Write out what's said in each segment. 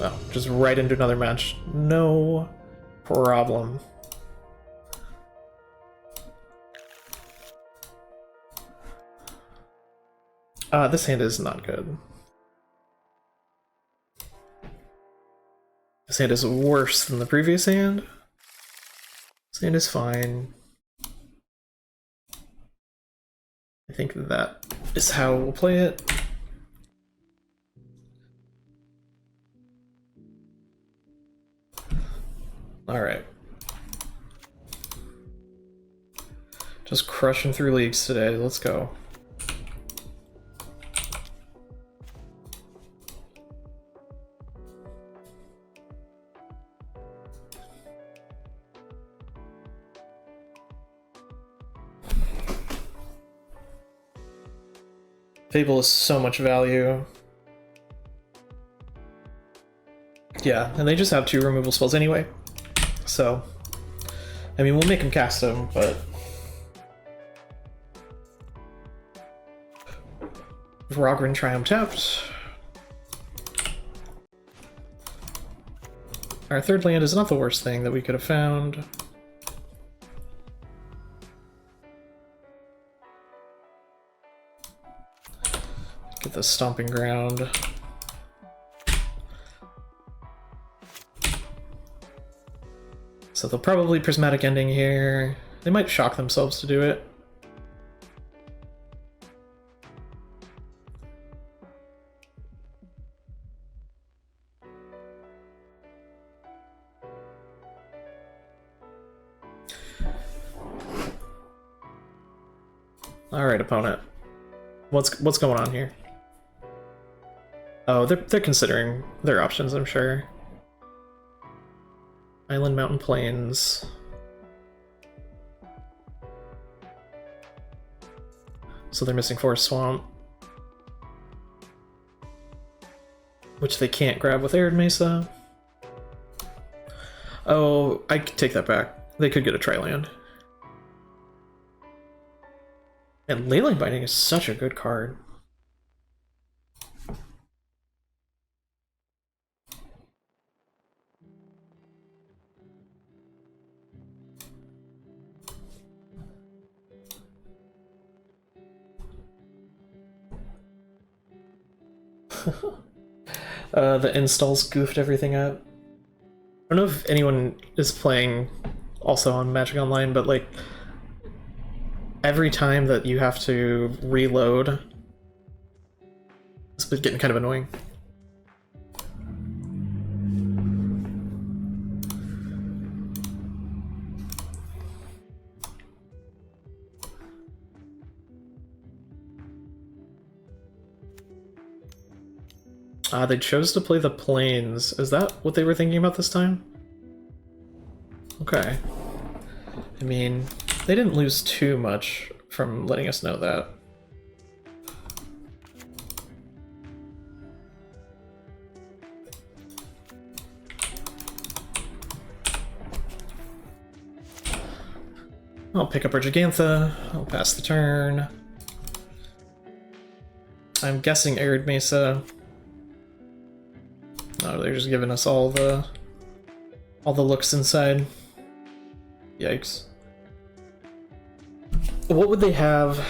Oh, just right into another match. No problem. This hand is not good. This hand is worse than the previous hand. This hand is fine. I think that is how we'll play it. Alright. Just crushing through leagues today, let's go. Fable is so much value. Yeah, and they just have 2 removal spells anyway. So, I mean, we'll make him cast them, but... Rogren Triumph tapped. Our 3rd land is not the worst thing that we could have found. Get the Stomping Ground. So they'll probably Prismatic Ending here. They might shock themselves to do it. Alright, opponent. What's going on here? Oh, they're considering their options, I'm sure. Island, Mountain, Plains. So they're missing Forest Swamp. Which they can't grab with Arid Mesa. Oh, I take that back. They could get a Tri-land. And Leyline Binding is such a good card. The installs goofed everything up. I don't know if anyone is playing also on Magic Online, but like every time that you have to reload, it's been getting kind of annoying. They chose to play the Plains. Is that what they were thinking about this time? Okay. I mean, they didn't lose too much from letting us know that. I'll pick up our Gigantha. I'll pass the turn. I'm guessing Arid Mesa. Oh, they're just giving us all the looks inside. Yikes. What would they have?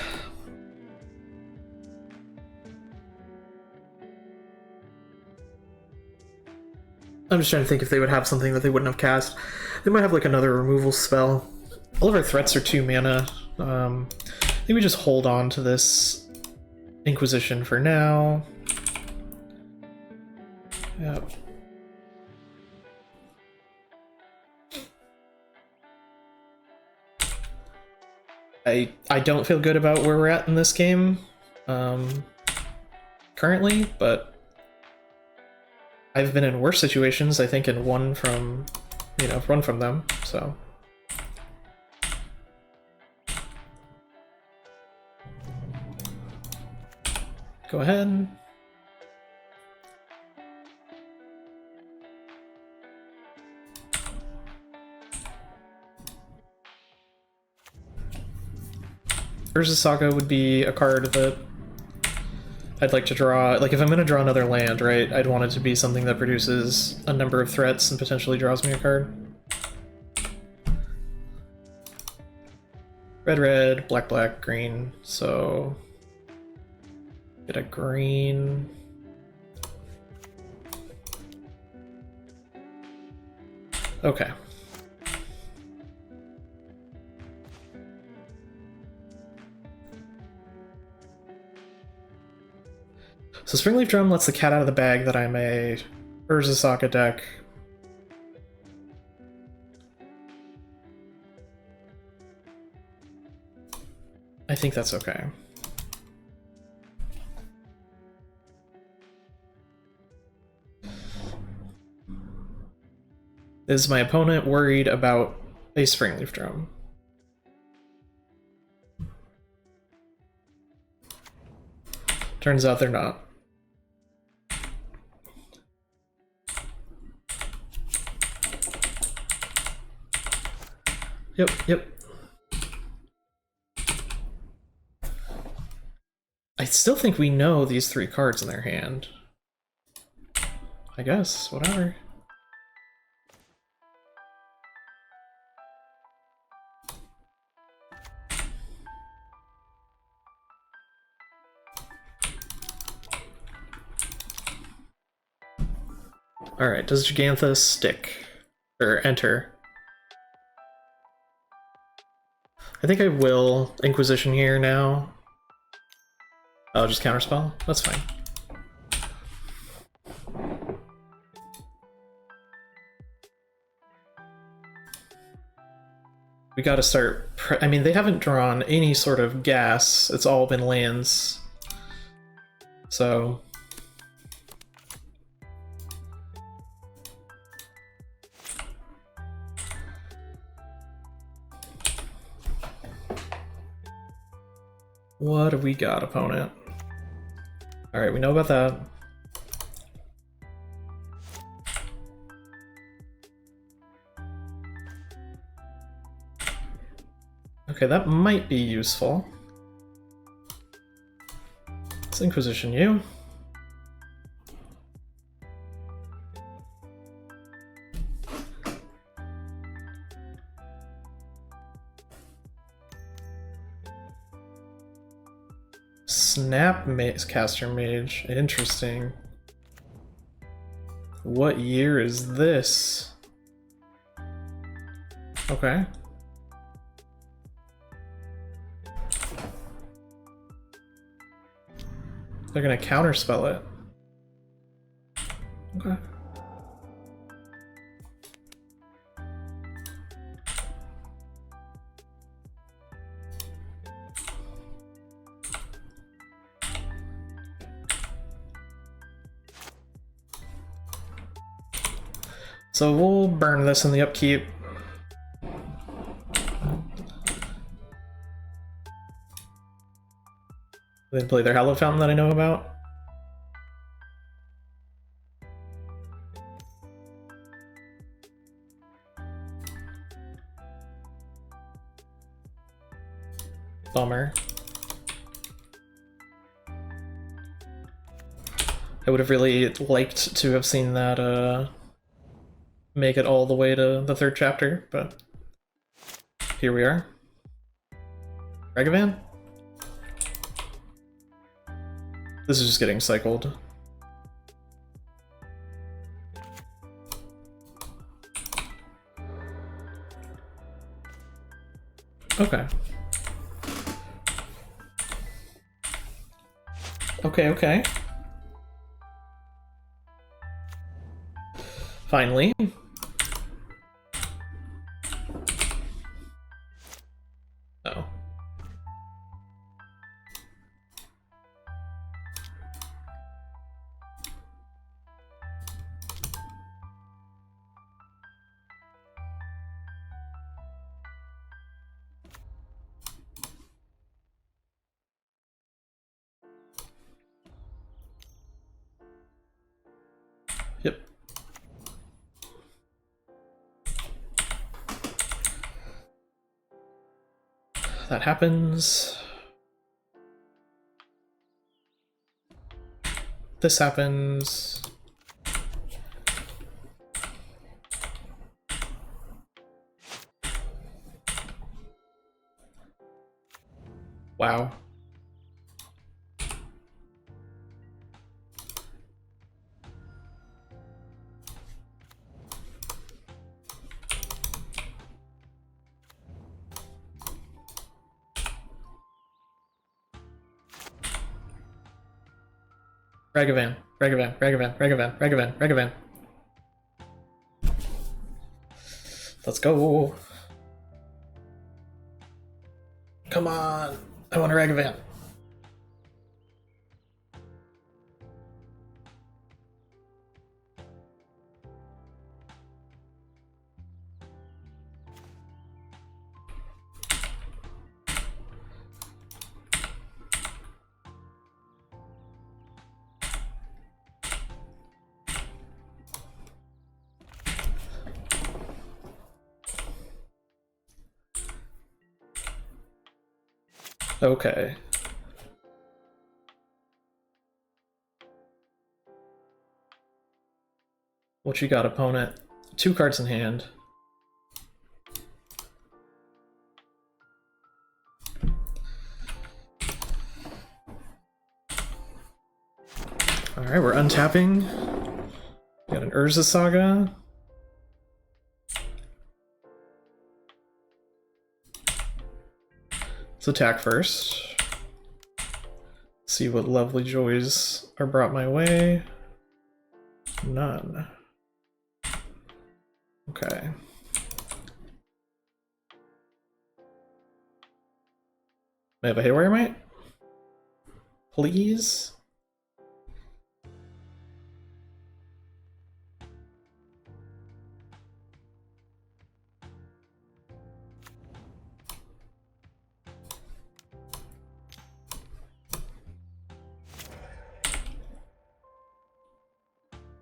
I'm just trying to think if they would have something that they wouldn't have cast. They might have like another removal spell. All of our threats are 2 mana. I think we just hold on to this Inquisition for now. Yep. I don't feel good about where we're at in this game currently, but I've been in worse situations, I think, and won from them, so. Go ahead. Jund Saga would be a card that I'd like to draw, like if I'm going to draw another land, right, I'd want it to be something that produces a number of threats and potentially draws me a card. Red, red, black, black, green, so get a green. Okay. So Springleaf Drum lets the cat out of the bag that I'm a Jund Saga deck. I think that's okay. Is my opponent worried about a Springleaf Drum? Turns out they're not. Yep. I still think we know these 3 cards in their hand. I guess, whatever. Alright, does Gigantha stick? Or enter? I think I will Inquisition here now. Oh, just counterspell? That's fine. We gotta start... I mean, they haven't drawn any sort of gas. It's all been lands. So... what have we got, opponent? Alright, we know about that. Okay, that might be useful. Let's Inquisition you. Snapcaster Mage. Interesting. What year is this? Okay. They're gonna counterspell it. Okay. So we'll burn this in the upkeep. They play their Hallow Fountain that I know about. Bummer. I would have really liked to have seen that make it all the way to the 3rd chapter, but here we are. Ragavan? This is just getting cycled. Okay. Okay. Finally. Oh. Yep. That happens. this happens. Wow. Ragavan, Ragavan, Ragavan, Ragavan, Ragavan, Ragavan. Let's go. Come on. I want a Ragavan. Okay. What you got, opponent? 2 cards in hand. Alright, we're untapping. Got an Jund Saga. Let's attack first. See what lovely joys are brought my way. None. Okay. May I have a Haywire Mite? Please?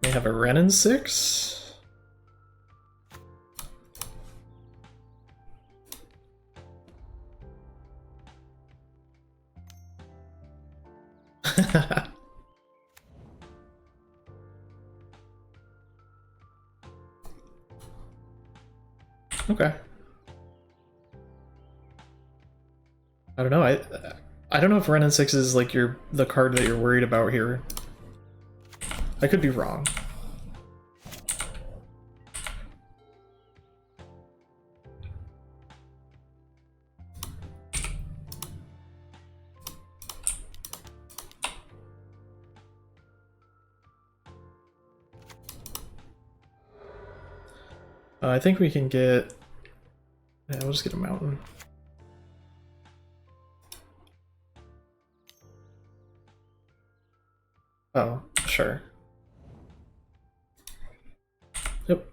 May have a Renin 6? Okay. I don't know. I don't know if Renin 6 is like the card that you're worried about here. I could be wrong. I think we can get... Yeah, we'll just get a mountain. Oh, sure. Yep.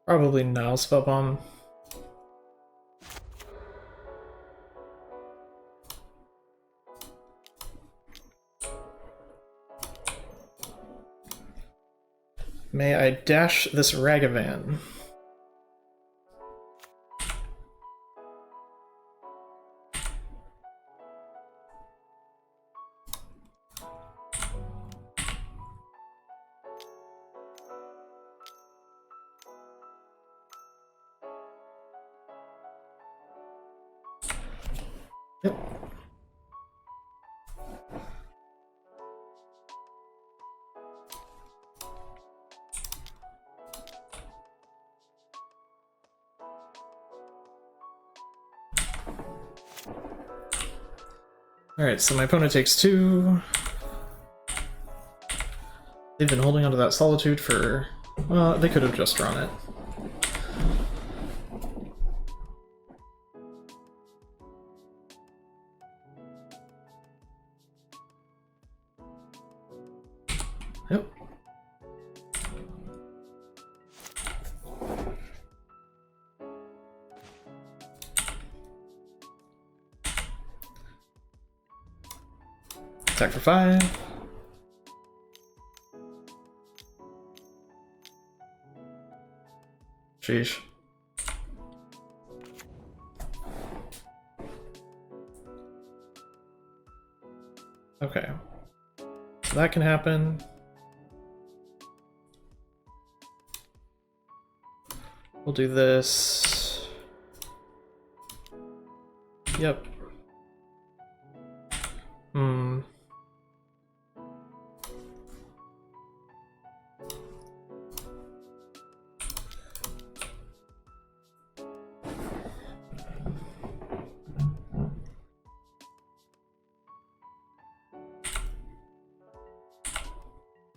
Probably now spell bomb. May I dash this Ragavan? Yep. Alright, so my opponent takes 2. They've been holding onto that Solitude for... Well, they could have just drawn it. Yep. Attack for 5. Sheesh. Okay. So that can happen. We'll do this. Yep.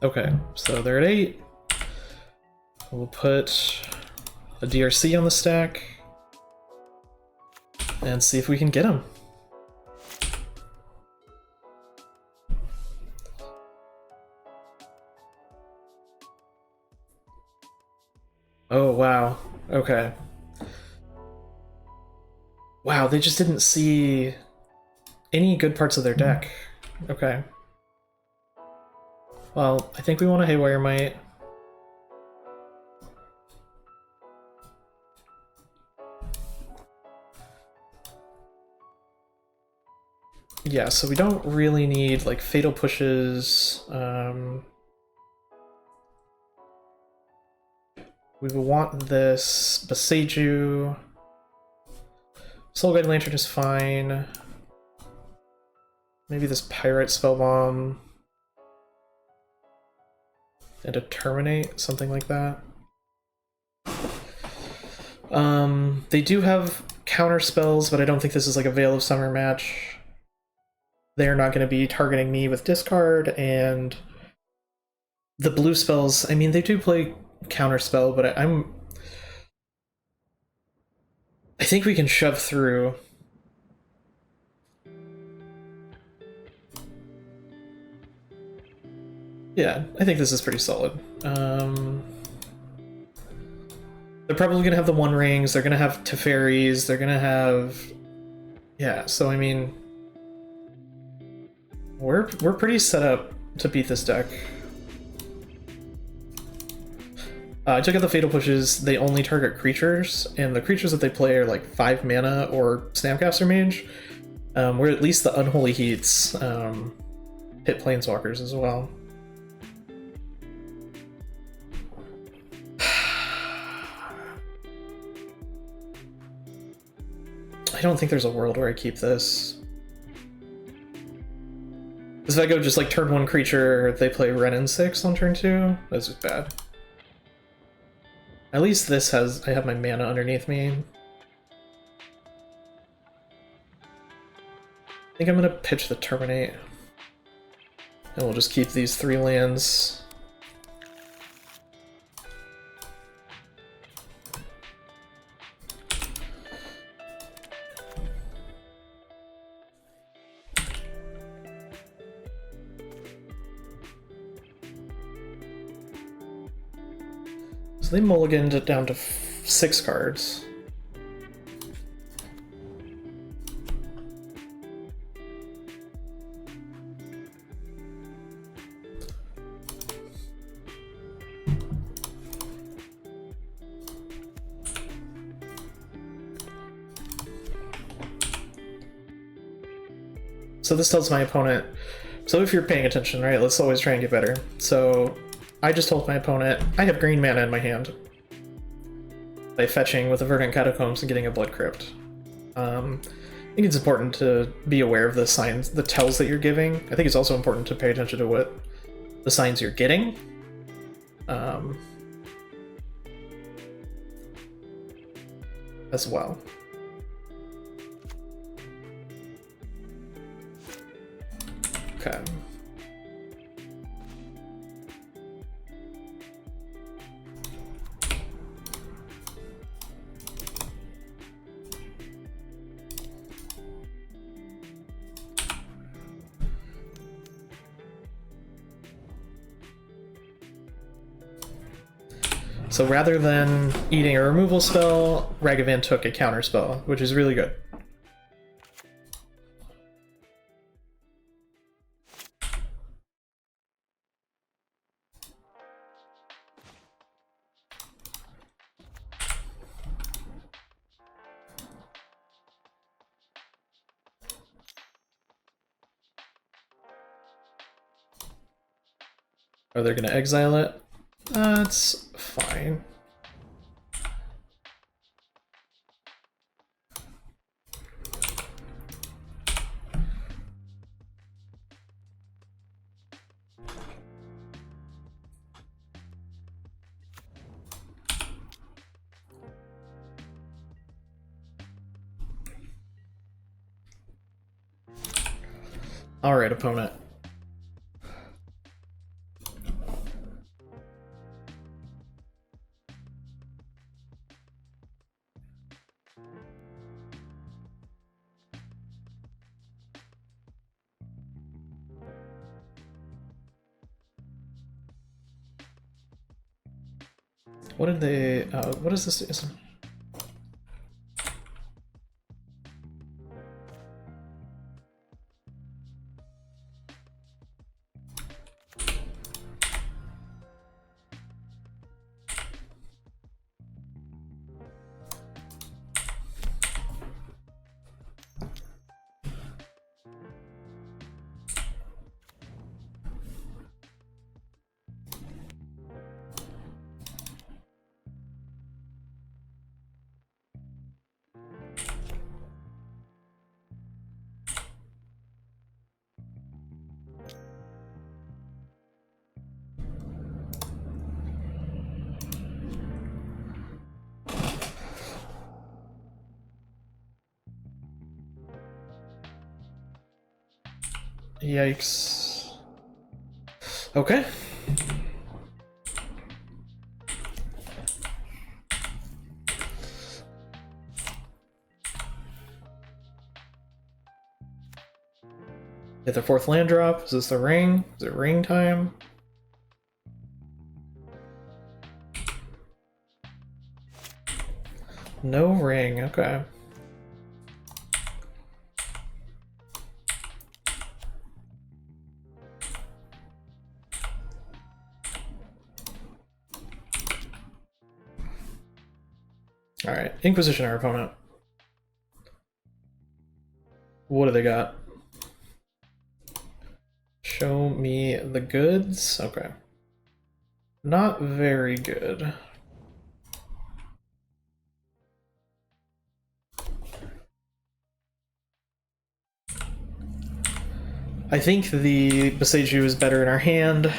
Okay, so they're at 8. We'll put a DRC on the stack and see if we can get them. Oh, wow. Okay. Wow, they just didn't see any good parts of their deck. Okay. Well, I think we want a Haywire Might. Yeah, so we don't really need, like, Fatal Pushes. We will want this Boseiju. Soul Guide Lantern is fine. Maybe this Pyrite Spellbomb. And a Terminate, something like that. They do have counter spells, but I don't think this is like a Veil of Summer match. They're not going to be targeting me with discard, and the blue spells, I mean, they do play counter spell, but I think we can shove through. Yeah, I think this is pretty solid. They're probably gonna have the One Rings, they're gonna have Teferis, they're gonna have... Yeah, so I mean... We're pretty set up to beat this deck. I took out the Fatal Pushes, they only target creatures, and the creatures that they play are like 5 mana or Snapcaster Mage, where at least the Unholy Heats hit Planeswalkers as well. I don't think there's a world where I keep this. Because if I go just like turn 1 creature, they play Renin 6 on turn 2, that's just bad. At least this has, I have my mana underneath me. I think I'm gonna pitch the Terminate. And we'll just keep these 3 lands. So they mulliganed it down to 6 cards. So this tells my opponent, so if you're paying attention, right, let's always try and get better. So I just told my opponent, I have green mana in my hand by fetching with a Verdant Catacombs and getting a Blood Crypt. I think it's important to be aware of the signs, the tells that you're giving. I think it's also important to pay attention to what the signs you're getting. As well. Okay. So rather than eating a removal spell, Ragavan took a counter spell, which is really good. Are they gonna exile it? That's fine. Alright, opponent. What did they... what is this? Yikes. Okay. Get the fourth land drop. Is this the ring? Is it ring time? No ring, okay. Alright, Inquisition our opponent. What do they got? Show me the goods? Okay. Not very good. I think the Boseiju is better in our hand.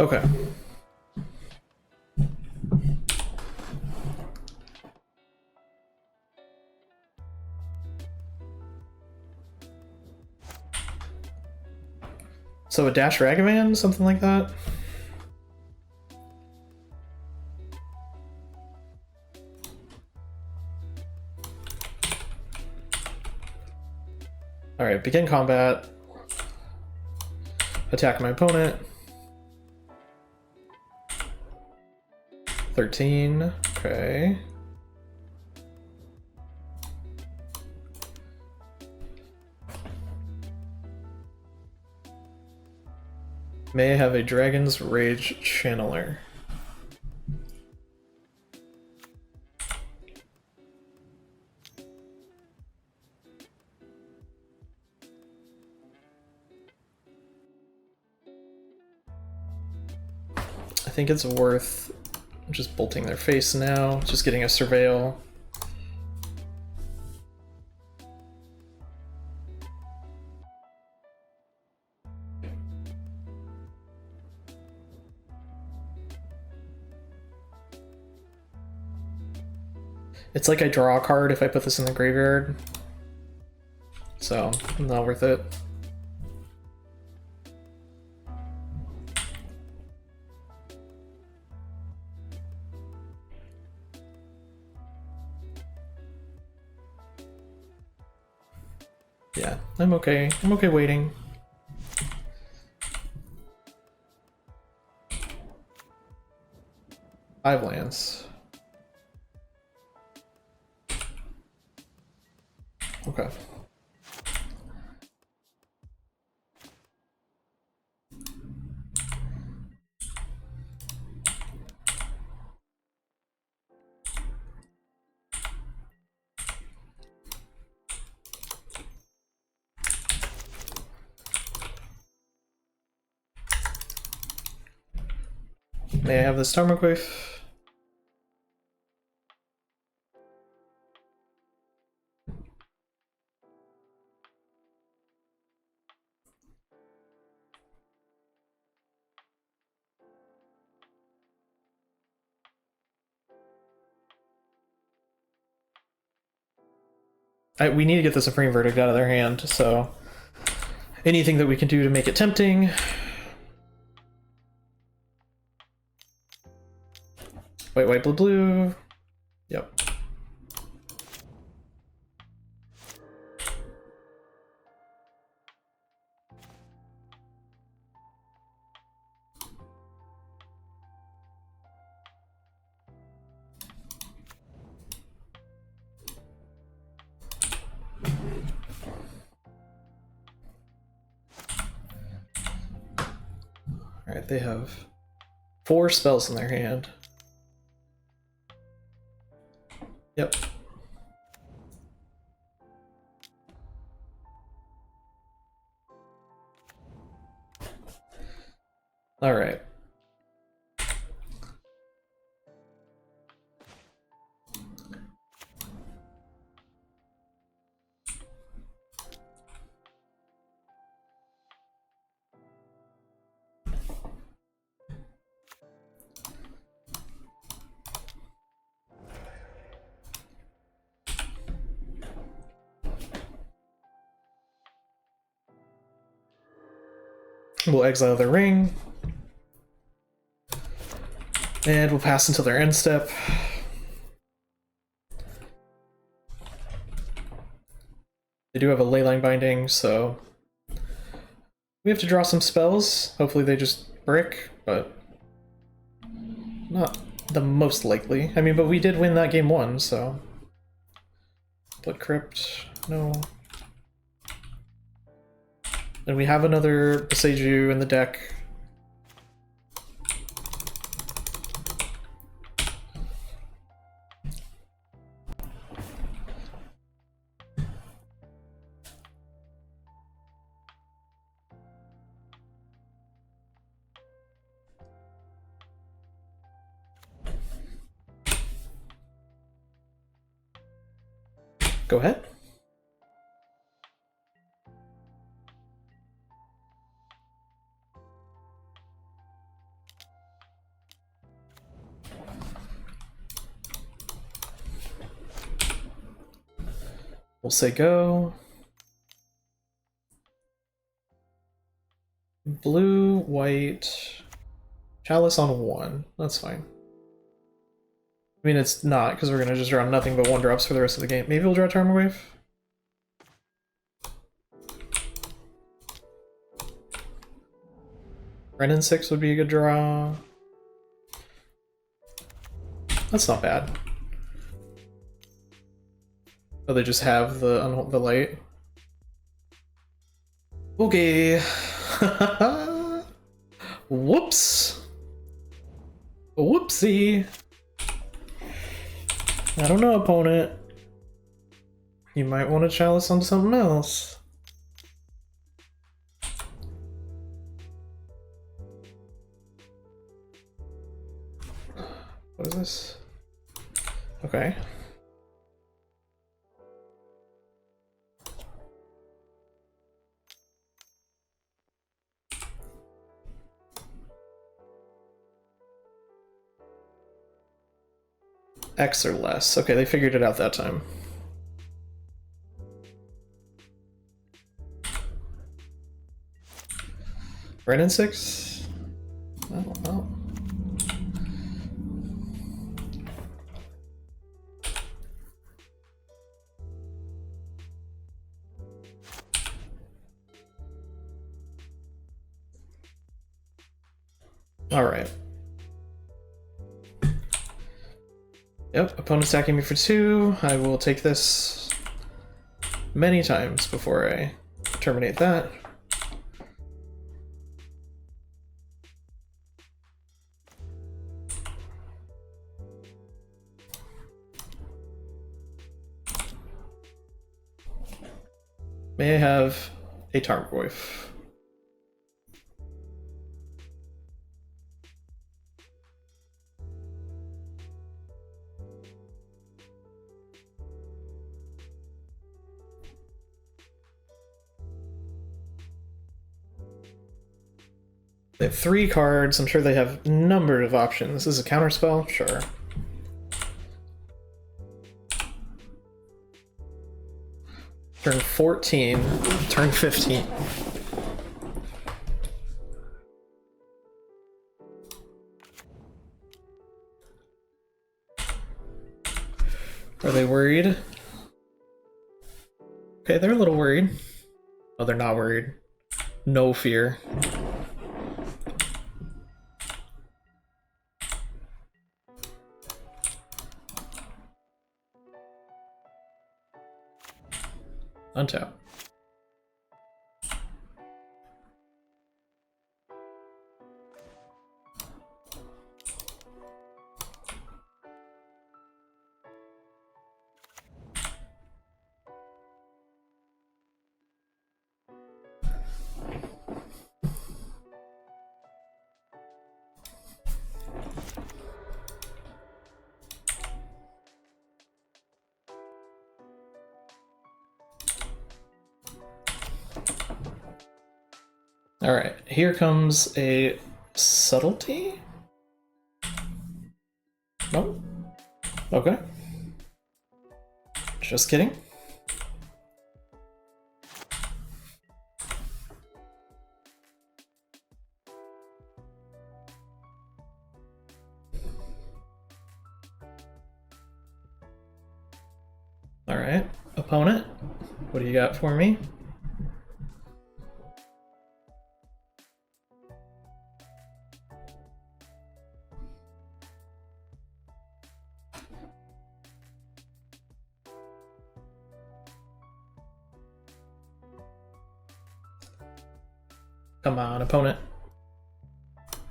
Okay. So a Dash Ragavan, something like that? Alright, begin combat. Attack my opponent. 13, okay. May have a Dragon's Rage Channeler. I think it's worth just bolting their face now, just getting a Surveil. It's like I draw a card if I put this in the graveyard, so not worth it. Yeah, I'm okay. I'm okay waiting. Five lands. Okay. May I have this Tarmogoyf? We need to get the Supreme Verdict out of their hand, so anything that we can do to make it tempting. White, white, blue, blue. Yep. Alright, they have 4 spells in their hand. Yep. Alright. We'll exile their ring. And we'll pass until their end step. They do have a Leyline Binding, so we have to draw some spells. Hopefully they just brick, but not the most likely. I mean, but we did win that game 1, so... Blood Crypt, no. And we have another Boseiju in the deck. Go ahead. We'll say go. Blue, white, Chalice on 1. That's fine. I mean, it's not, because we're going to just draw nothing but 1-drops for the rest of the game. Maybe we'll draw Tarmogoyf? Renin 6 would be a good draw. That's not bad. Oh, they just have the light. Okay. Whoops. Whoopsie. I don't know, opponent. You might want to chalice onto something else. What is this? Okay. X or less. Okay, they figured it out that time. Renin 6? I don't know. Alright. Yep, opponent's attacking me for 2. I will take this many times before I terminate that. May I have a Tarmogoyf? They have 3 cards. I'm sure they have a number of options. This is a counterspell? Sure. Turn 14, turn 15. Are they worried? Okay, they're a little worried. Oh, they're not worried. No fear. Untap. Alright, here comes a subtlety? No? Okay. Just kidding. Alright, opponent, what do you got for me? Come on, opponent.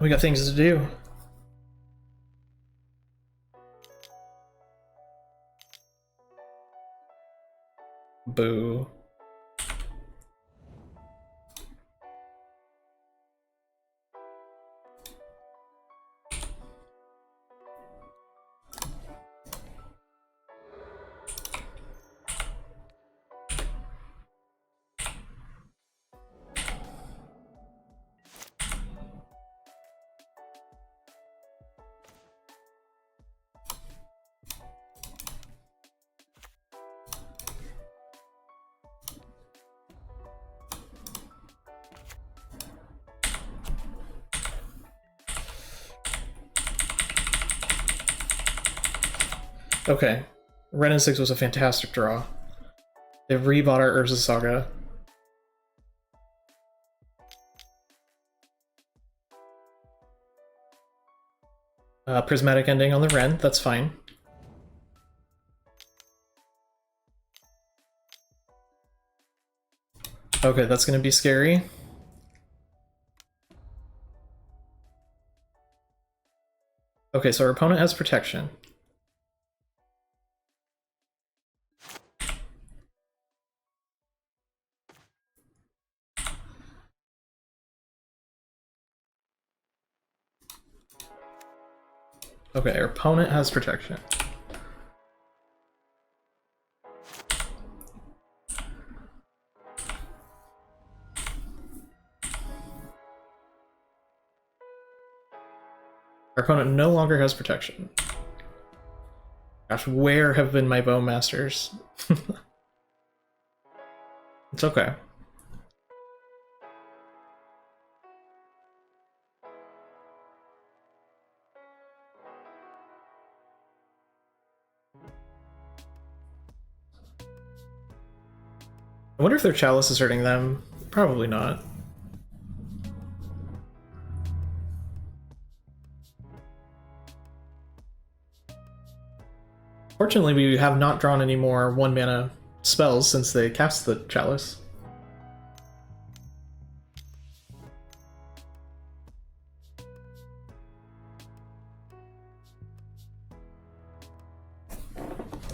We got things to do. Boo. Okay, Red and 6 was a fantastic draw. They rebought our Urza Saga. Prismatic ending on the Ren, that's fine. Okay, that's gonna be scary. Okay, so our opponent has protection. Okay, our opponent has protection. Our opponent no longer has protection. Gosh, where have been my Bowmasters? It's okay. I wonder if their Chalice is hurting them. Probably not. Fortunately, we have not drawn any more 1-mana spells since they cast the Chalice.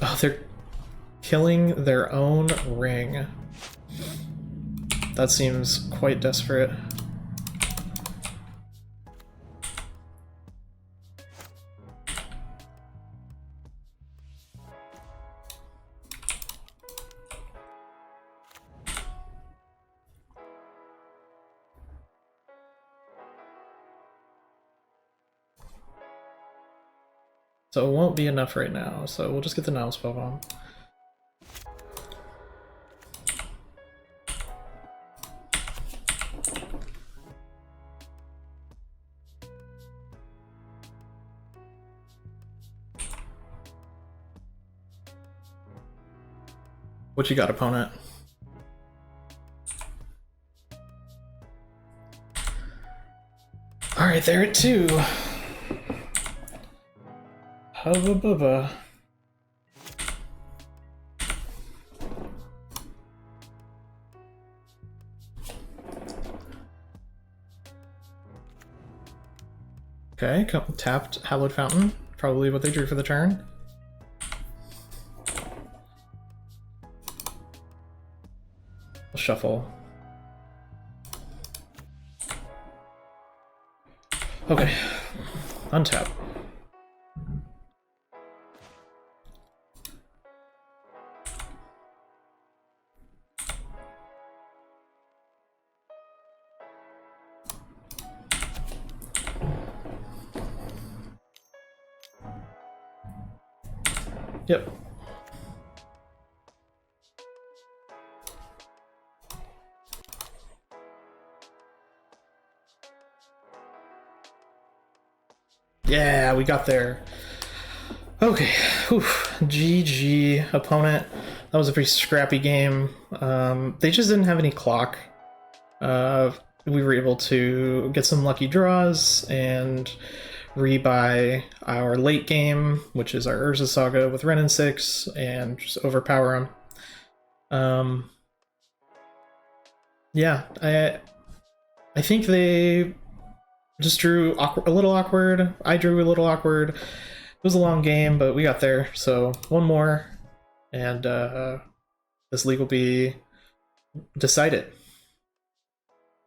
Oh, they're killing their own ring. That seems quite desperate. So it won't be enough right now, so we'll just get the Nile Spellbomb. What you got, opponent? Alright, they're at 2. Hubba bubba. Okay, tapped Hallowed Fountain. Probably what they drew for the turn. We'll shuffle. Okay, untap. Yep. Yeah, we got there. Okay, oof. GG, opponent. That was a pretty scrappy game. They just didn't have any clock. We were able to get some lucky draws and rebuy our late game, which is our Urza Saga with Ren and 6, and just overpower them. Yeah, I think they just drew a little awkward. I drew a little awkward. It was a long game, but we got there. So one more, and this league will be decided.